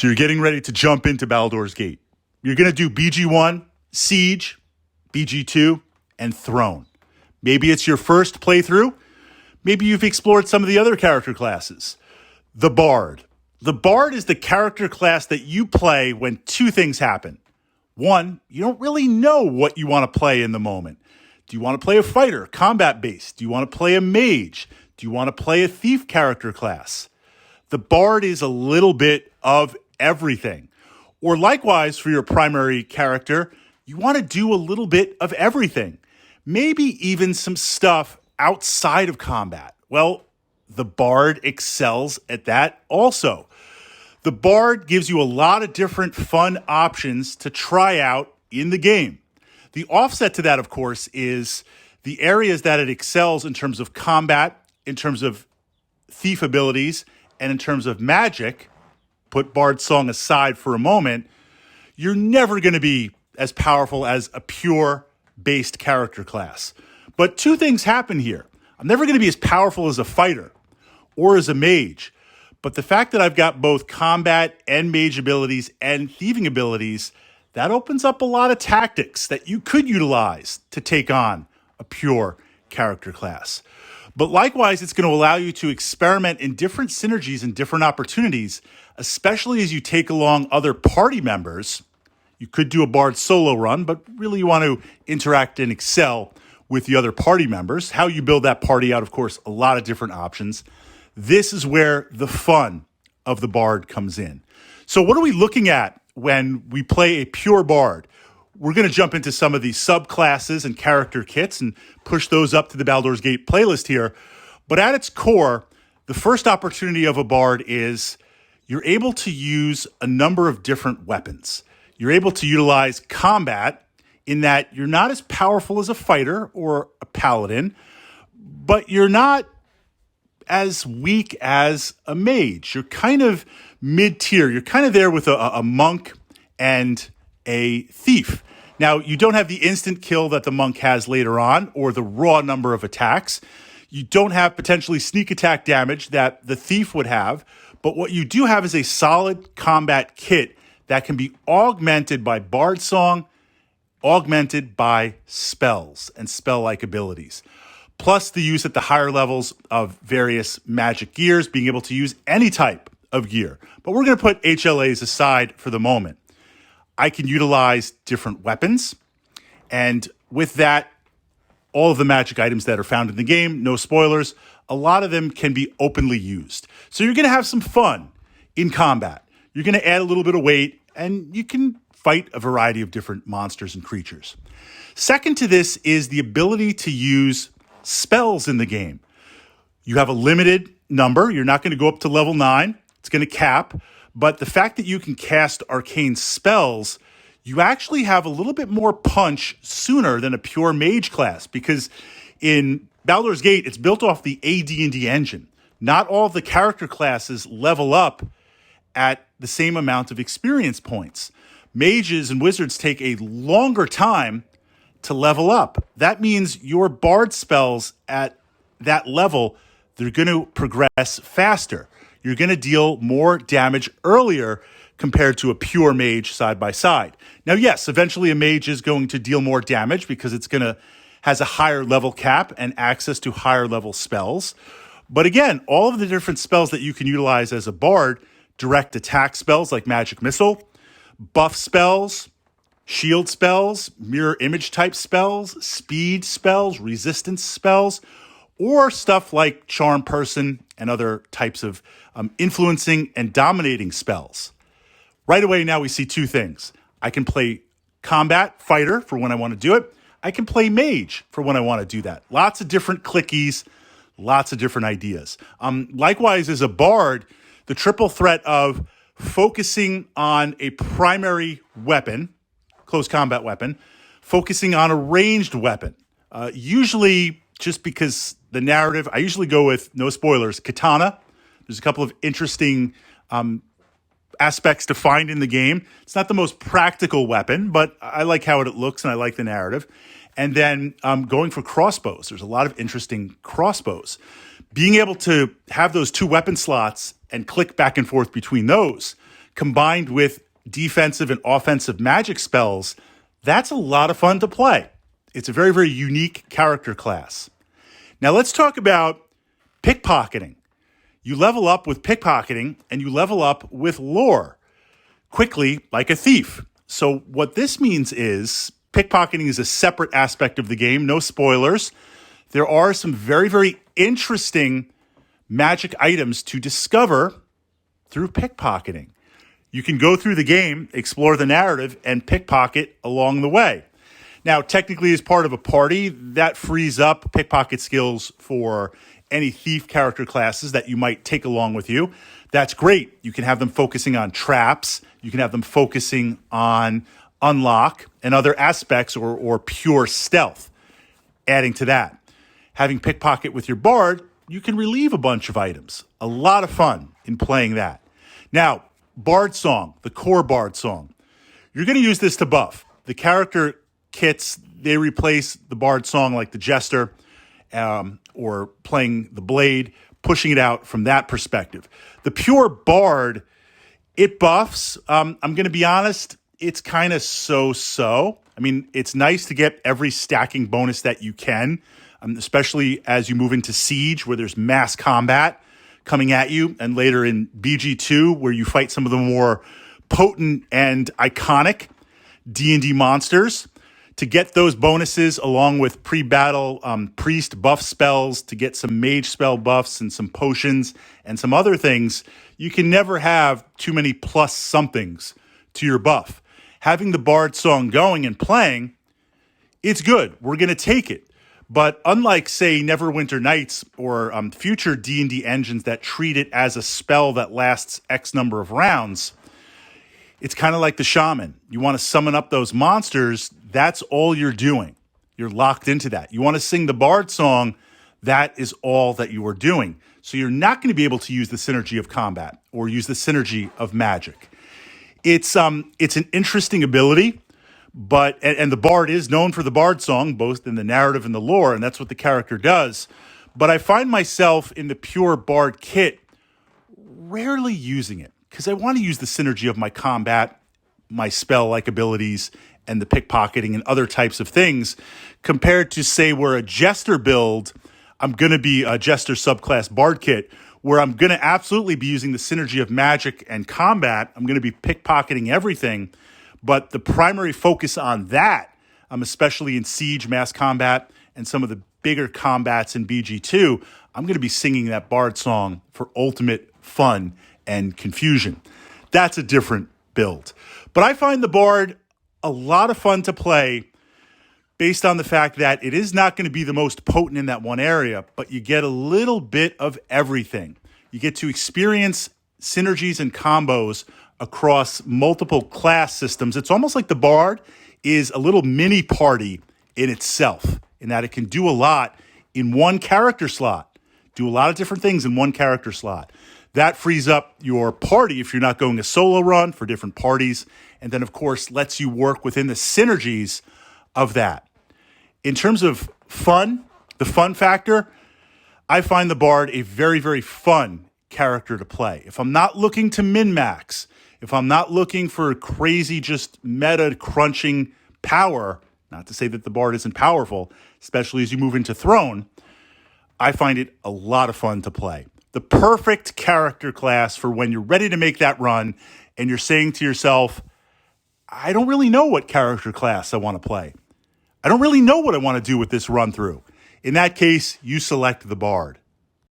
So you're getting ready to jump into Baldur's Gate. You're going to do BG1, Siege, BG2, and Throne. Maybe it's your first playthrough. Maybe you've explored some of the other character classes. The Bard. The Bard is the character class that you play when two things happen. One, you don't really know what you want to play in the moment. Do you want to play a fighter, combat-based? Do you want to play a mage? Do you want to play a thief character class? The Bard is a little bit of everything. Or likewise, for your primary character, you want to do a little bit of everything. Maybe even some stuff outside of combat. Well, the Bard excels at that also. The Bard gives you a lot of different fun options to try out in the game. The offset to that, of course, is the areas that it excels in terms of combat, in terms of thief abilities, and in terms of magic. Put Bard's Song aside for a moment, you're never going to be as powerful as a pure-based character class. But two things happen here. I'm never going to be as powerful as a fighter or as a mage. But the fact that I've got both combat and mage abilities and thieving abilities, that opens up a lot of tactics that you could utilize to take on a pure character class. But likewise, it's going to allow you to experiment in different synergies and different opportunities, especially as you take along other party members. You could do a Bard solo run, but really you want to interact and excel with the other party members. How you build that party out, of course, a lot of different options. This is where the fun of the Bard comes in. So what are we looking at when we play a pure Bard? We're going to jump into some of these subclasses and character kits and push those up to the Baldur's Gate playlist here. But at its core, the first opportunity of a Bard is you're able to use a number of different weapons. You're able to utilize combat in that you're not as powerful as a fighter or a paladin, but you're not as weak as a mage. You're kind of mid-tier. You're kind of there with a monk and a thief. Now, you don't have the instant kill that the monk has later on or the raw number of attacks. You don't have potentially sneak attack damage that the thief would have. But what you do have is a solid combat kit that can be augmented by Bard Song, augmented by spells and spell-like abilities. Plus the use at the higher levels of various magic gears, being able to use any type of gear. But we're going to put HLAs aside for the moment. I can utilize different weapons, and with that, all of the magic items that are found in the game, no spoilers, a lot of them can be openly used. So you're going to have some fun in combat. You're going to add a little bit of weight, and you can fight a variety of different monsters and creatures. Second to this is the ability to use spells in the game. You have a limited number. You're not going to go up to level 9. It's going to cap. But the fact that you can cast arcane spells, you actually have a little bit more punch sooner than a pure mage class, because in Baldur's Gate, it's built off the AD&D engine. Not all of the character classes level up at the same amount of experience points. Mages and wizards take a longer time to level up. That means your bard spells at that level, they're going to progress faster. You're going to deal more damage earlier compared to a pure mage side by side. Now, yes, eventually a mage is going to deal more damage because has a higher level cap and access to higher level spells. But again, all of the different spells that you can utilize as a bard, direct attack spells like Magic Missile, buff spells, shield spells, mirror image type spells, speed spells, resistance spells, or stuff like Charm Person and other types of influencing and dominating spells. Right away now we see two things. I can play combat fighter for when I want to do it. I can play mage for when I want to do that. Lots of different clickies, lots of different ideas. Likewise, as a bard, the triple threat of focusing on a primary weapon, close combat weapon, focusing on a ranged weapon. Usually, just because the narrative, I usually go with, no spoilers, katana. There's a couple of interesting aspects to find in the game. It's not the most practical weapon, but I like how it looks and I like the narrative. And then going for crossbows. There's a lot of interesting crossbows. Being able to have those two weapon slots and click back and forth between those combined with defensive and offensive magic spells, that's a lot of fun to play. It's a very, very unique character class. Now let's talk about pickpocketing. You level up with pickpocketing and you level up with lore quickly like a thief. So what this means is pickpocketing is a separate aspect of the game. No spoilers. There are some very, very interesting magic items to discover through pickpocketing. You can go through the game, explore the narrative, and pickpocket along the way. Now, technically, as part of a party, that frees up pickpocket skills for any thief character classes that you might take along with you. That's great. You can have them focusing on traps. You can have them focusing on unlock and other aspects or pure stealth. Adding to that, having pickpocket with your bard, you can relieve a bunch of items. A lot of fun in playing that. Now, Bard Song, the core Bard Song. You're going to use this to buff. The character kits, they replace the Bard Song like the Jester or playing the Blade, pushing it out from that perspective. The pure Bard, it buffs. I'm going to be honest, it's kind of so-so. I mean, it's nice to get every stacking bonus that you can, especially as you move into Siege where there's mass combat coming at you, and later in BG2 where you fight some of the more potent and iconic D&D monsters. To get those bonuses along with pre-battle priest buff spells, to get some mage spell buffs and some potions and some other things, you can never have too many plus somethings to your buff. Having the Bard Song going and playing, it's good. We're going to take it. But unlike, say, Neverwinter Nights or future D&D engines that treat it as a spell that lasts X number of rounds, it's kind of like the shaman. You want to summon up those monsters, that's all you're doing. You're locked into that. You want to sing the Bard Song, that is all that you are doing. So you're not going to be able to use the synergy of combat or use the synergy of magic. It's an interesting ability. But and the Bard is known for the Bard Song, both in the narrative and the lore, and that's what the character does. But I find myself in the pure Bard kit rarely using it because I want to use the synergy of my combat, my spell-like abilities, and the pickpocketing and other types of things compared to, say, where a Jester build, I'm going to be a Jester subclass Bard kit, where I'm going to absolutely be using the synergy of magic and combat. I'm going to be pickpocketing everything. But the primary focus on that, especially in Siege, mass combat, and some of the bigger combats in BG2, I'm going to be singing that Bard Song for ultimate fun and confusion. That's a different build. But I find the Bard a lot of fun to play based on the fact that it is not going to be the most potent in that one area, but you get a little bit of everything. You get to experience synergies and combos across multiple class systems. It's almost like the Bard is a little mini party in itself, in that it can do a lot in one character slot, do a lot of different things in one character slot. That frees up your party if you're not going a solo run for different parties, and then, of course, lets you work within the synergies of that. In terms of fun, the fun factor, I find the Bard a very, very fun character to play. If I'm not looking to min-max, if I'm not looking for crazy, just meta crunching power, not to say that the Bard isn't powerful, especially as you move into Throne, I find it a lot of fun to play. The perfect character class for when you're ready to make that run and you're saying to yourself, I don't really know what character class I want to play. I don't really know what I want to do with this run through. In that case, you select the Bard.